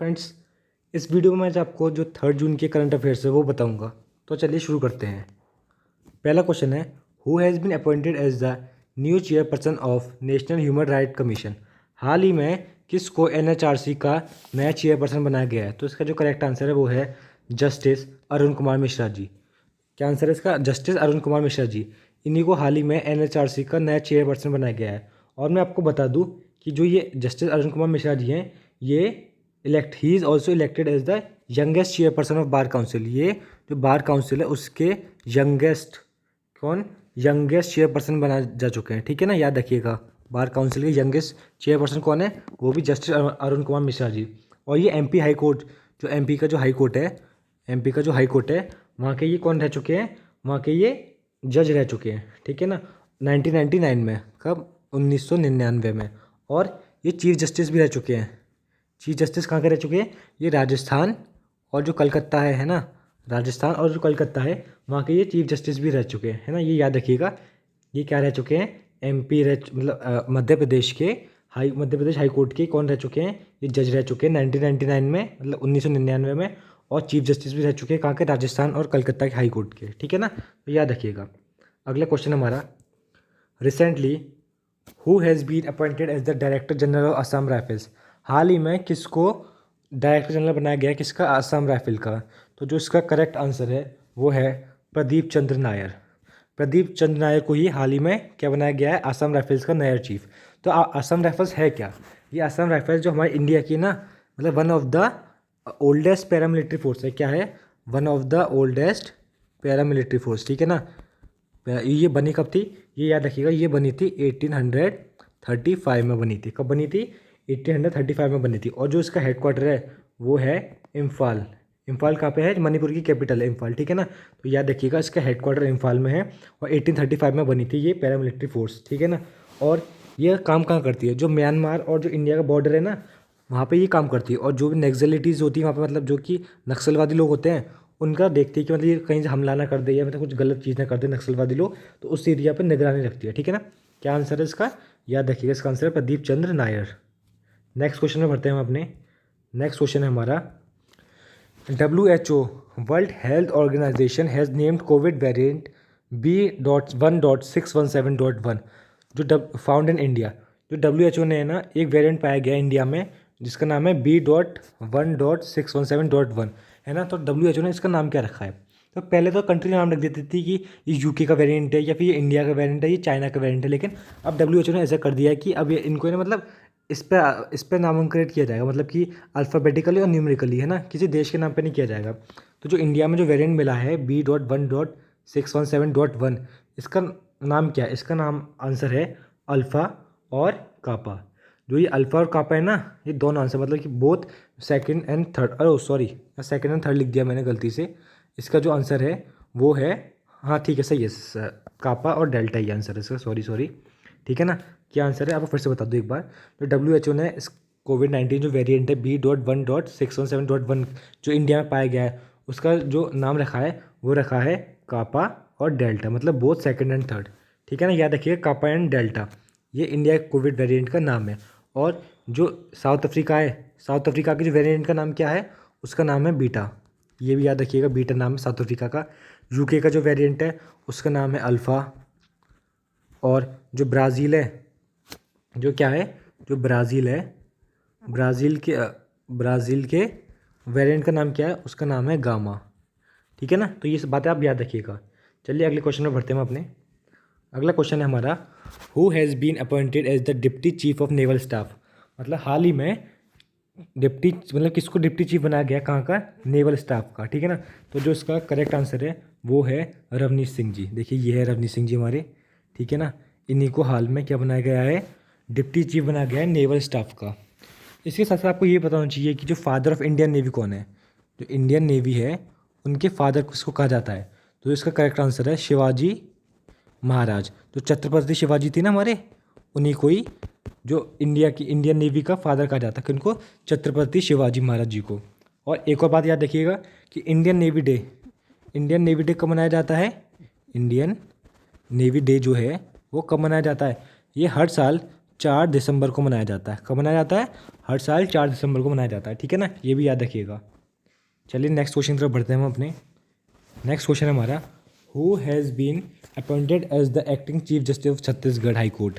Friends, इस video में मैं आपको जो 3 जून के करंट अफेयर्स है वो बताऊंगा। तो चलिए शुरू करते हैं। पहला क्वेश्चन है, who has been appointed as the new chairperson of national human right commission. हाल ही में किसको एनएचआरसी का नया चेयरपर्सन बनाया गया है? तो इसका जो करेक्ट आंसर है वो है जस्टिस अरुण कुमार मिश्रा जी। क्या आंसर है इसका? जस्टिस अरुण कुमार मिश्रा जी। इन्हीं को हाल ही में एनएचआरसी का नया चेयरपर्सन बनाया गया है। और मैं आपको बता दूं कि जो ये जस्टिस अरुण कुमार मिश्रा जी हैं, ये he is also elected as the youngest chairperson of bar council. ये जो बार काउंसिल है उसके यंगेस्ट चेयरपर्सन बना जा चुके हैं। ठीक है ना, याद रखिएगा। बार काउंसिल के यंगेस्ट चेयरपर्सन कौन है? वो भी जस्टिस अरुण कुमार मिश्रा जी। और ये एमपी हाई कोर्ट, जो एमपी का जो हाई कोर्ट है, वहाँ के ये कौन रह चुके हैं? वहाँ के ये जज रह चुके हैं। ठीक है ना, 1999 में। कब? 1999 में। और ये चीफ जस्टिस भी रह चुके हैं। चीफ जस्टिस कहाँ के रह चुके हैं? ये राजस्थान और जो कलकत्ता है ना, राजस्थान और जो कलकत्ता है वहाँ के ये चीफ जस्टिस भी रह चुके हैं, है ना। ये याद रखिएगा। ये क्या रह चुके हैं? एमपी मतलब मध्य प्रदेश हाई कोर्ट के कौन रह चुके हैं? ये जज रह चुके हैं 1999 में, मतलब 1999 में। और चीफ जस्टिस भी रह चुके हैं कहाँ के? राजस्थान और कलकत्ता के हाई कोर्ट के। ठीक है ना, तो याद रखिएगा। अगला क्वेश्चन हमारा, recently who has been appointed as the director general of Assam rifles. हाल ही में किसको डायरेक्टर जनरल बनाया गया? किसका? असम राइफल का। तो जो इसका करेक्ट आंसर है वो है प्रदीप चंद्र नायर। प्रदीप चंद्र नायर को ही हाल ही में क्या बनाया गया है? असम राइफल्स का नया चीफ। तो असम राइफल्स है क्या? ये असम राइफल्स जो हमारे इंडिया की ना, मतलब one of the oldest paramilitary force है। क्या है? One of the oldest paramilitary force. ठीक है ना। ये बनी कब थी? ये याद रखिएगा, ये बनी थी 1835 में बनी थी। कब बनी थी? 1835 में बनी थी। और जो इसका हेडक्वार्टर है वो है इम्फाल। इम्फाल कहाँ पे है? मणिपुर की कैपिटल है इम्फाल। ठीक है ना, तो याद रखिएगा इसका हेडक्वार्टर इम्फाल में है। और 1835 में बनी थी ये पैरामिलिट्री फोर्स। ठीक है ना। और ये काम कहाँ करती है? जो म्यांमार और जो इंडिया का बॉर्डर है ना, वहाँ पे ये काम करती है। और जो भी नक्सलिटीज़ होती है वहाँ पे, मतलब जो कि नक्सलवादी लोग होते हैं, उनका देखती है कि मतलब ये कहीं से हमला ना कर दे या मतलब कुछ गलत चीज़ ना कर दे नक्सलवादी लोग, तो उस एरिया पर निगरानी रखती है। ठीक है ना। क्या आंसर है इसका? याद रखिएगा, इसका आंसर है प्रदीप चंद्र नायर। नेक्स्ट क्वेश्चन में बढ़ते हैं हम अपने। नेक्स्ट क्वेश्चन है हमारा, WHO world health organisation has named covid variant B.1.617.1 जो फाउंड इन इंडिया। जो WHO ने है ना, एक वेरिएंट पाया गया इंडिया में जिसका नाम है B.1.617.1, है ना। तो WHO ने इसका नाम क्या रखा है? तो पहले तो कंट्री नाम रख देती थी कि ये यूके का वेरिएंट है या फिर ये इंडिया का वेरिएंट है, ये चाइना का वेरिएंट है। लेकिन अब WHO ने ऐसा कर दिया है कि अब ये इनको ना, मतलब इस पर नामांकन किया जाएगा, मतलब कि अल्फ़ाबेटिकली और न्यूमेरिकली, है ना। किसी देश के नाम पे नहीं किया जाएगा। तो जो इंडिया में जो वेरिएंट मिला है B.1.617.1, इसका नाम क्या है? इसका नाम आंसर है अल्फ़ा और कापा। जो ये अल्फ़ा और कापा है ना, ये दोनों आंसर, मतलब कि बोथ सेकंड एंड थर्ड। अरे सॉरी, सेकंड एंड थर्ड लिख दिया मैंने गलती से। इसका जो आंसर है वो है, हाँ ठीक है, सही है, कापा और डेल्टा ही आंसर है इसका। सॉरी। ठीक है ना। क्या आंसर है आपको फिर से बता दूँ एक बार। तो WHO ने इस कोविड-19 जो वेरिएंट है B.1.617.1 जो इंडिया में पाया गया है, उसका जो नाम रखा है वो रखा है कापा और डेल्टा, मतलब बोथ सेकंड एंड थर्ड। ठीक है ना, याद रखिएगा, कापा एंड डेल्टा ये इंडिया के कोविड वेरिएंट का नाम है। और जो साउथ अफ्रीका है, साउथ अफ्रीका के जो वेरिएंट का नाम क्या है? उसका नाम है बीटा। ये भी याद रखिएगा, बीटा नाम है साउथ अफ्रीका का। यूके का जो वेरिएंट है उसका नाम है अल्फ़ा। और जो ब्राज़ील है, जो क्या है, जो ब्राज़ील है, ब्राज़ील के वेरिएंट का नाम क्या है? उसका नाम है गामा। ठीक है ना, तो ये सब बातें आप याद रखिएगा। चलिए अगले क्वेश्चन में बढ़ते हैं हम अपने। अगला क्वेश्चन है हमारा, who has been appointed as the deputy chief of naval staff. मतलब हाल ही में किसको डिप्टी चीफ बनाया गया? कहाँ का? नेवल स्टाफ का। ठीक है ना, तो जो इसका करेक्ट आंसर है वो है रवनीश सिंह जी। देखिए ये है रवनीश सिंह जी हमारे। ठीक है ना, इन्हीं को हाल में क्या बनाया गया है? डिप्टी चीफ बनाया गया है नेवल स्टाफ का। इसके साथ साथ आपको ये पता होना चाहिए कि जो फादर ऑफ इंडियन नेवी कौन है? जो इंडियन नेवी है उनके फादर किसको कहा जाता है? तो इसका करेक्ट आंसर है शिवाजी महाराज। जो छत्रपति शिवाजी थी ना हमारे, उन्हीं को ही जो इंडियन नेवी का फादर कहा जाता है। किनको? छत्रपति शिवाजी महाराज जी को। और एक और बात याद रखिएगा कि इंडियन नेवी डे कब मनाया जाता है? इंडियन नेवी डे जो है वो कब मनाया जाता है? ये हर साल 4 दिसंबर को मनाया जाता है। कब मनाया जाता है? हर साल 4 दिसंबर को मनाया जाता है, ठीक है ना, ये भी याद रखिएगा। चलिए नेक्स्ट क्वेश्चन की तरफ बढ़ते हैं हम अपने। नेक्स्ट क्वेश्चन है हमारा, who has been appointed as the acting chief justice of Chhattisgarh high court,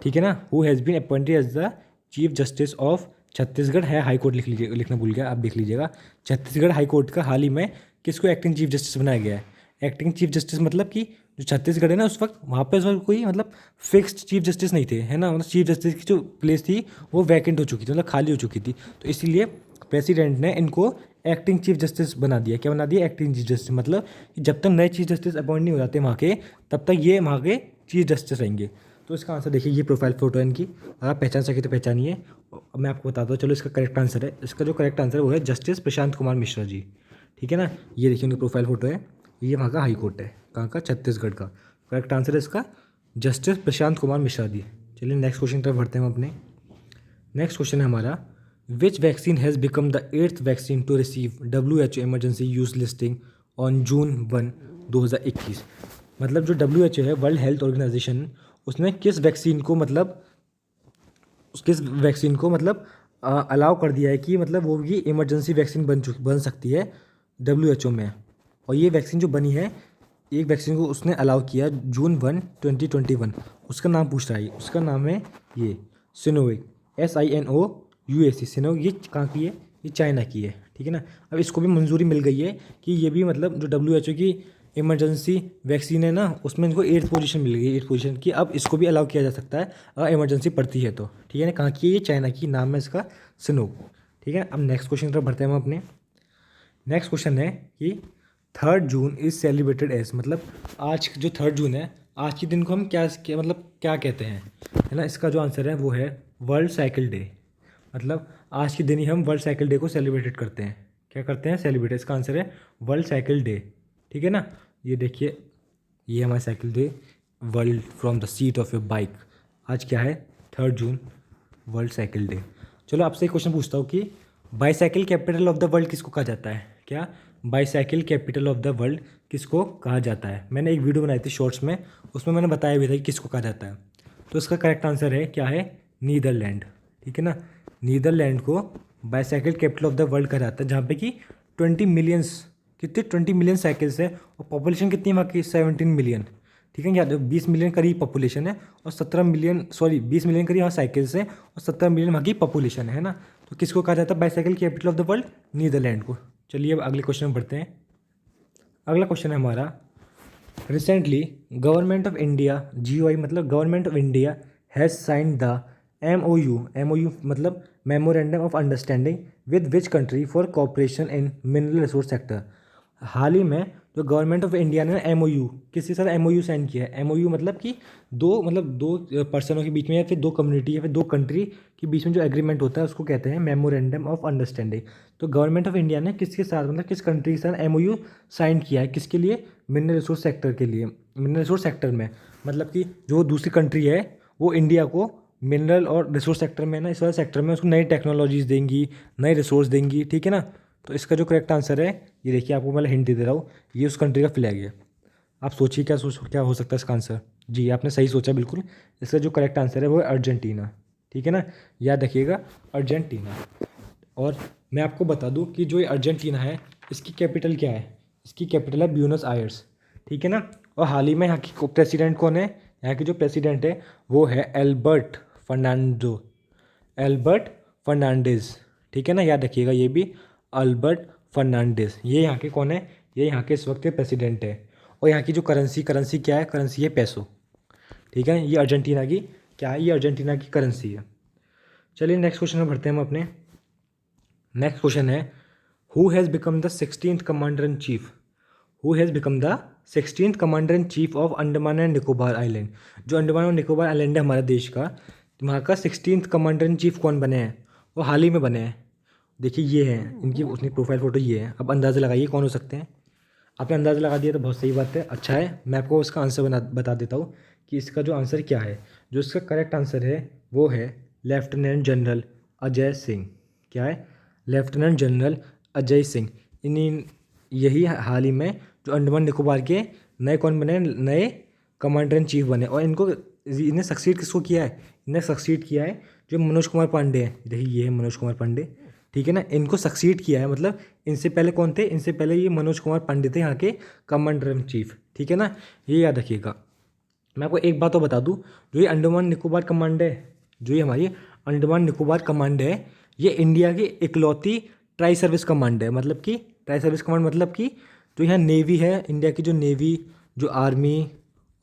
ठीक है ना, who has been appointed as the chief justice of Chhattisgarh है हाई कोर्ट, लिख लीजिए, लिखना भूल गया, आप देख लीजिएगा। छत्तीसगढ़ हाई कोर्ट का हाल ही में किसको एक्टिंग चीफ जस्टिस बनाया गया है। एक्टिंग चीफ जस्टिस मतलब कि जो छत्तीसगढ़ है ना, उस वक्त वहाँ पे उस वक्त कोई मतलब फिक्स्ड चीफ जस्टिस नहीं थे, है ना, मतलब चीफ जस्टिस की जो प्लेस थी वो वैकेंट हो चुकी थी, मतलब खाली हो चुकी थी। तो इसीलिए प्रेसिडेंट ने इनको एक्टिंग चीफ जस्टिस बना दिया। क्या बना दिया? एक्टिंग चीफ जस्टिस, मतलब कि जब तक नए चीफ जस्टिस अपॉइंट नहीं हो जाते वहाँ के, तब तक ये वहाँ के चीफ जस्टिस रहेंगे। तो इसका आंसर देखिए, ये प्रोफाइल फ़ोटो है इनकी, अगर आप पहचान सके तो पहचानिए। अब मैं आपको बताता हूँ, चलो इसका करेक्ट आंसर है, इसका जो करेक्ट आंसर है वो है जस्टिस प्रशांत कुमार मिश्रा जी, ठीक है ना। ये देखिए उनकी प्रोफाइल फ़ोटो है, ये वहाँ का हाई कोर्ट है, कहाँ का? छत्तीसगढ़ का। करेक्ट आंसर है इसका जस्टिस प्रशांत कुमार मिश्रा जी। चलिए नेक्स्ट क्वेश्चन की तरफ बढ़ते हैं हम अपने। नेक्स्ट क्वेश्चन है हमारा, which vaccine has become the 8th vaccine to receive WHO emergency use listing on June 1, 2021। मतलब जो WHO है, वर्ल्ड हेल्थ ऑर्गेनाइजेशन, उसने किस वैक्सीन को मतलब अलाउ कर दिया है कि मतलब वो भी इमरजेंसी वैक्सीन बन सकती है WHO में। और ये वैक्सीन जो बनी है, एक वैक्सीन को उसने अलाउ किया June 1, 2021। उसका नाम पूछ रहा है, उसका नाम है ये सिनोवेक, SINOUAC, सिनोवेक। ये कहाँ की है? ये चाइना की है, ठीक है ना। अब इसको भी मंजूरी मिल गई है कि ये भी मतलब जो WHO की इमरजेंसी वैक्सीन है ना, उसमें इनको 8th पोजीशन मिल गई, 8th पोजीशन की। अब इसको भी अलाउ किया जा सकता है अगर इमरजेंसी पड़ती है तो, ठीक है ना। कहाँ की है? ये चाइना की, नाम है इसका सिनोक, ठीक है। अब नेक्स्ट क्वेश्चन की तरफ बढ़ते हैं हम अपने। नेक्स्ट क्वेश्चन है कि 3rd June is celebrated as, मतलब आज जो 3rd जून है, आज के दिन को हम क्या कहते हैं, है ना। इसका जो आंसर है वो है वर्ल्ड साइकिल डे, मतलब आज के दिन ही हम वर्ल्ड साइकिल डे को सेलिब्रेटेड करते हैं। क्या करते हैं? सेलिब्रेट। इसका आंसर है वर्ल्ड साइकिल डे, ठीक है ना। ये देखिए, ये हमारा cycle day, world from the seat of your bike. आज क्या है? 3rd जून, वर्ल्ड साइकिल डे। चलो आपसे एक क्वेश्चन पूछता हूँ कि bicycle capital of the world किसको कहा जाता है? क्या bicycle capital of the world किसको कहा जाता है? मैंने एक वीडियो बनाई थी शॉर्ट्स में, उसमें मैंने बताया भी था कि किसको कहा जाता है। तो इसका करेक्ट आंसर है क्या है? नीदरलैंड, ठीक है ना। नीदरलैंड को bicycle capital of the world कहा जाता है, जहाँ पे कि 20 मिलियन साइकिल्स है, और पॉपुलेशन कितनी है वहाँ की? 17 मिलियन, ठीक है। या 20 मिलियन करीब पॉपुलेशन है, और 20 मिलियन करीब वहाँ साइकिल्स है, और 17 मिलियन वहाँ की पॉपुलेशन है ना। तो किसको कहा जाता है bicycle capital of the world? Netherlands को। चलिए अब अगले क्वेश्चन में बढ़ते हैं। अगला क्वेश्चन है हमारा, recently government of India, GOI मतलब government of India has signed the MOU मतलब memorandum of understanding with which country for cooperation in mineral resource sector. हाल ही में जो गवर्नमेंट ऑफ इंडिया ने MOU, किसके साथ MOU साइन किया है? MOU मतलब कि दो पर्सनों के बीच में, या फिर दो कम्युनिटी, या फिर दो कंट्री के बीच में जो एग्रीमेंट होता है उसको कहते हैं मेमोरेंडम ऑफ अंडरस्टैंडिंग। तो गवर्नमेंट ऑफ इंडिया ने किसके साथ, मतलब किस कंट्री के साथ MOU साइन किया है? किसके लिए? मिनरल रिसोर्स सेक्टर के लिए। मिनरल रिसोर्स सेक्टर में मतलब कि जो दूसरी कंट्री है वो इंडिया को मिनरल और रिसोर्स सेक्टर में ना, इस वाले सेक्टर में उसको नई टेक्नोलॉजीज देंगी, नए रिसोर्स देंगी, ठीक है ना। तो इसका जो करेक्ट आंसर है, ये देखिए, आपको मैं हिंट दे रहा हूँ, ये उस कंट्री का फ्लैग है। आप सोचिए क्या हो सकता है इसका आंसर। जी आपने सही सोचा बिल्कुल। इसका जो करेक्ट आंसर है वो है अर्जेंटीना, ठीक है ना, याद रखिएगा, अर्जेंटीना। और मैं आपको बता दूं कि जो ये अर्जेंटीना है, इसकी कैपिटल क्या है? इसकी कैपिटल है ब्यूनस आयर्स, ठीक है ना। और हाल ही में यहाँ की प्रेसिडेंट कौन है? यहाँ की जो प्रेसिडेंट है वो है एल्बर्ट फर्नांडेज, ठीक है ना, याद रखिएगा ये भी, अल्बर्ट फर्नांडिस। ये यहाँ के कौन है? ये यहाँ के इस वक्त के प्रेसिडेंट है। और यहाँ की जो करेंसी क्या है? करेंसी है पैसो, ठीक है। ये अर्जेंटीना की क्या है? ये अर्जेंटीना की करेंसी है। चलिए नेक्स्ट क्वेश्चन में बढ़ते हैं हम अपने। नेक्स्ट क्वेश्चन है, who has become the 16th commander in chief? Who has become the 16th commander in chief of Andaman and Nicobar island? जो अंडमान और निकोबार आइलैंड है हमारे देश का, वहाँ का 16th कमांडर इन चीफ कौन बने हैं? वो हाल ही में बने हैं। देखिए ये हैं इनकी, उसने प्रोफाइल फ़ोटो ये है। अब अंदाज़ा लगाइए कौन हो सकते हैं। आपने अंदाज़ा लगा दिया तो बहुत सही बात है, अच्छा है। मैं आपको इसका आंसर बता देता हूँ कि इसका जो आंसर क्या है। जो इसका करेक्ट आंसर है वो है लेफ्टिनेंट जनरल अजय सिंह। क्या है? Lieutenant general Ajay Singh. यही हाल ही में जो अंडमान निकोबार के नए कौन बने? नए कमांडर इन चीफ बने। और इनको इन्हें सक्सीड किसको किया है, इन्हें सक्सीड किया है जो मनोज कुमार पांडे हैं। देखिए ये है मनोज कुमार पांडे, ठीक है ना, इनको सक्सीड किया है। मतलब इनसे पहले कौन थे, इनसे पहले ये मनोज कुमार पांडे थे यहाँ के कमांडर इन चीफ, ठीक है ना, ये याद रखिएगा। मैं आपको एक बात तो बता दूँ, जो ये अंडमान निकोबार कमांड है, जो ये हमारी अंडमान निकोबार कमांड है, ये इंडिया की इकलौती ट्राई सर्विस कमांड है। मतलब कि ट्राई सर्विस कमांड मतलब कि जो यहाँ नेवी है, इंडिया की जो नेवी, जो आर्मी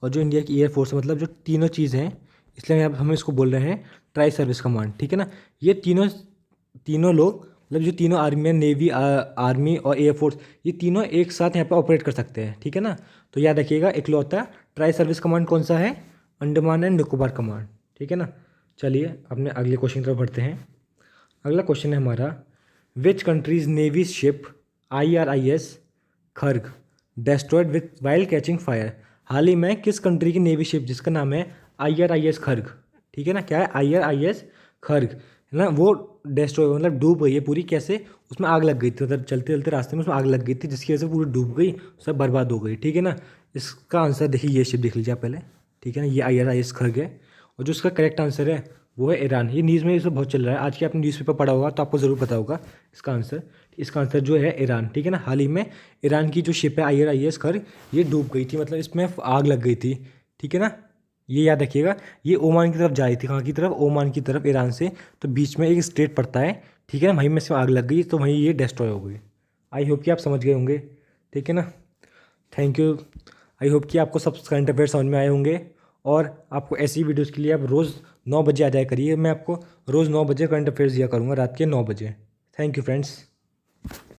और जो इंडिया की एयरफोर्स है, मतलब जो तीनों चीज़ हैं, इसलिए हम इसको बोल रहे हैं ट्राई सर्विस कमांड, ठीक है ना। ये तीनों लोग, मतलब जो तीनों आर्मी है, नेवी, आर्मी और एयरफोर्स, ये तीनों एक साथ यहाँ पे ऑपरेट कर सकते हैं, ठीक है ना। तो याद रखिएगा इकलौता ट्राई सर्विस कमांड कौन सा है, अंडमान एंड निकोबार कमांड, ठीक है ना। चलिए अपने अगले क्वेश्चन की तरफ बढ़ते हैं। अगला क्वेश्चन है हमारा, which countries navy ship IRIS Kharg destroyed with while catching fire. हाल ही में किस कंट्री की नेवी शिप जिसका नाम है IRIS खर्ग, ठीक है ना, क्या है IRIS खर्ग, है ना, वो डेस्ट्रॉय मतलब डूब गई है पूरी। कैसे, उसमें आग लग गई थी, मतलब चलते चलते रास्ते में उसमें आग लग गई थी, जिसकी वजह से पूरी डूब गई, सब बर्बाद हो गई, ठीक है ना। इसका आंसर देखिए, ये शिप देख लीजिए आप पहले, ठीक है ना, ये IRIS खर्ग है। और जो इसका करेक्ट आंसर है वो है ईरान। ये न्यूज़ में इसे बहुत चल रहा है, आज के आपने न्यूज़पेपर पढ़ा होगा तो आपको ज़रूर पता होगा इसका आंसर। इसका आंसर जो है ईरान, ठीक है ना। हाल ही में ईरान की जो शिप है IRIS खर्ग, ये डूब गई थी, मतलब इसमें आग लग गई थी, ठीक है ना। ये याद रखिएगा, ये ओमान की तरफ जा रही थी, कहाँ की तरफ, ओमान की तरफ, ईरान से। तो बीच में एक स्टेट पड़ता है, ठीक है ना, वहीं में से आग लग गई तो वहीं ये डिस्ट्रॉय हो गई। आई होप कि आप समझ गए होंगे, ठीक है ना। Thank you. आई होप कि आपको सब करंट अफेयर समझ में आए होंगे, और आपको ऐसी वीडियोज़ के लिए आप रोज़ 9 बजे आ जाया करिए। मैं आपको रोज़ 9 बजे करंट अफेयर्स दिया करूँगा, रात के 9 बजे। Thank you friends.